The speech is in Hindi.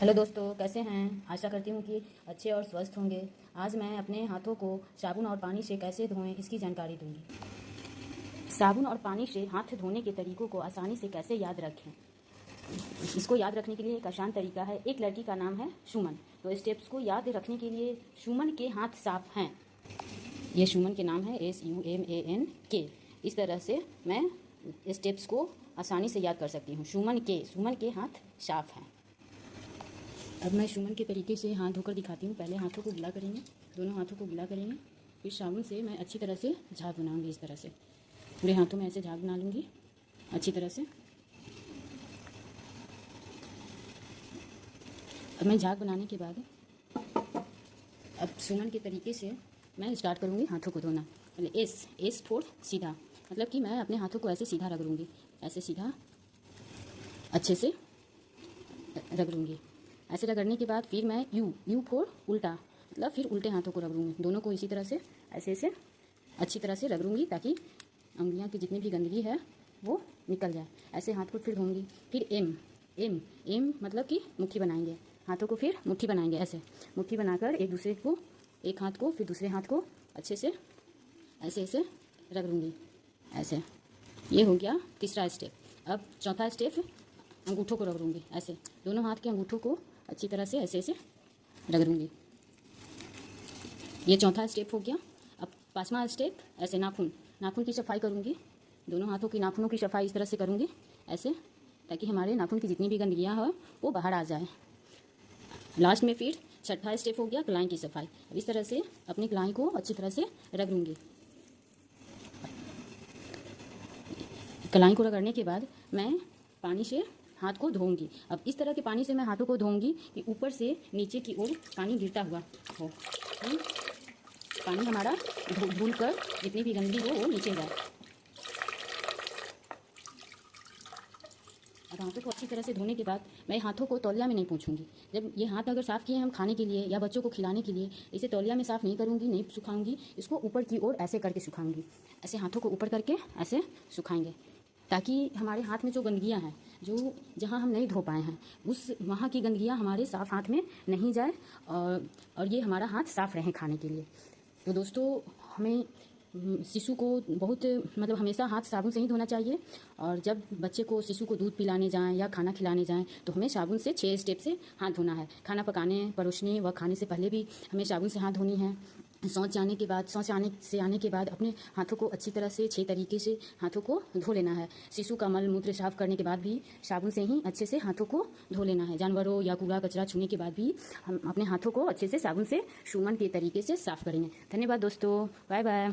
हेलो दोस्तों, कैसे हैं। आशा करती हूँ कि अच्छे और स्वस्थ होंगे। आज मैं अपने हाथों को साबुन और पानी से कैसे धोएं इसकी जानकारी दूंगी। साबुन और पानी से हाथ धोने के तरीकों को आसानी से कैसे याद रखें, इसको याद रखने के लिए एक आसान तरीका है। एक लड़की का नाम है सुमन। तो स्टेप्स को याद रखने के लिए सुमन के हाथ साफ हैं, ये सुमन के नाम है SUMAN इस तरह से मैं स्टेप्स को आसानी से याद कर सकती हूँ। सुमन के हाथ साफ हैं। अब मैं सुमन के तरीके से हाथ धोकर दिखाती हूँ। पहले हाथों को गीला करेंगे, दोनों हाथों को गीला करेंगे, फिर साबुन से मैं अच्छी तरह से झाग बनाऊंगी। इस तरह से पूरे हाथों में ऐसे झाग बना लूँगी अच्छी तरह से। अब मैं झाग बनाने के बाद अब सुमन के तरीके से मैं स्टार्ट करूँगी हाथों को धोना। पहले एस फॉर सीधा, मतलब कि मैं अपने हाथों को ऐसे सीधा रगड़ूंगी, ऐसे सीधा अच्छे से रगड़ूंगी। ऐसे रगड़ने के बाद फिर मैं यू फॉर उल्टा, मतलब फिर उल्टे हाथों को रगड़ूंगी। दोनों को इसी तरह से ऐसे अच्छी तरह से रगड़ूंगी ताकि उंगलियां की जितनी भी गंदगी है वो निकल जाए। ऐसे हाथ को फिर धोऊंगी। फिर एम मतलब कि मुट्ठी बनाएंगे, हाथों को फिर मुट्ठी बनाएंगे। ऐसे मुट्ठी बनाकर एक हाथ को फिर दूसरे हाथ को अच्छे से ऐसे रगड़ूंगी ऐसे। ये हो गया तीसरा स्टेप। अब चौथा स्टेप, अंगूठों को रगड़ूंगी ऐसे। दोनों हाथ के अंगूठों को अच्छी तरह से ऐसे रगड़ूंगी। ये चौथा स्टेप हो गया। अब पांचवा स्टेप, ऐसे नाखून की सफाई करूंगी। दोनों हाथों की नाखूनों की सफाई इस तरह से करूंगी ऐसे, ताकि हमारे नाखून की जितनी भी गंदगियाँ हो वो बाहर आ जाए। लास्ट में फिर छठा स्टेप हो गया कलाई की सफाई। अब इस तरह से अपनी कलाई को अच्छी तरह से रगड़ूंगी। कलाई को रगड़ने के बाद मैं पानी से हाथ को धोऊंगी। अब इस तरह के पानी से मैं हाथों को धोऊंगी कि ऊपर से नीचे की ओर पानी गिरता हुआ हो। पानी हमारा धुल कर जितनी भी गंदगी हो वो नीचे जाए। अब हाथों को अच्छी तरह से धोने के बाद मैं हाथों को तौलिया में नहीं पोंछूंगी। जब ये हाथ अगर साफ़ किए हम खाने के लिए या बच्चों को खिलाने के लिए, इसे तौलिया में साफ़ नहीं करूँगी, नहीं सुखाऊंगी। इसको ऊपर की ओर ऐसे करके सुखाऊंगी। ऐसे हाथों को ऊपर करके ऐसे सुखाएंगे ताकि हमारे हाथ में जो गंदगियाँ हैं, जो जहाँ हम नहीं धो पाए हैं, उस वहाँ की गंदगियाँ हमारे साफ़ हाथ में नहीं जाए और ये हमारा हाथ साफ़ रहे खाने के लिए। तो दोस्तों, हमें शिशु को बहुत मतलब हमेशा हाथ साबुन से ही धोना चाहिए। और जब बच्चे को शिशु को दूध पिलाने जाएं या खाना खिलाने जाएं तो हमें साबुन से 6 स्टेप से हाथ धोना है। खाना पकाने, परोसने व खाने से पहले भी हमें साबुन से हाथ धोनी है। शौच आने के बाद अपने हाथों को अच्छी तरह से 6 तरीके से हाथों को धो लेना है। शिशु का मल मूत्र साफ करने के बाद भी साबुन से ही अच्छे से हाथों को धो लेना है। जानवरों या कूड़ा कचरा छूने के बाद भी हम अपने हाथों को अच्छे से साबुन से सुमन के तरीके से साफ करेंगे। धन्यवाद दोस्तों, बाय बाय।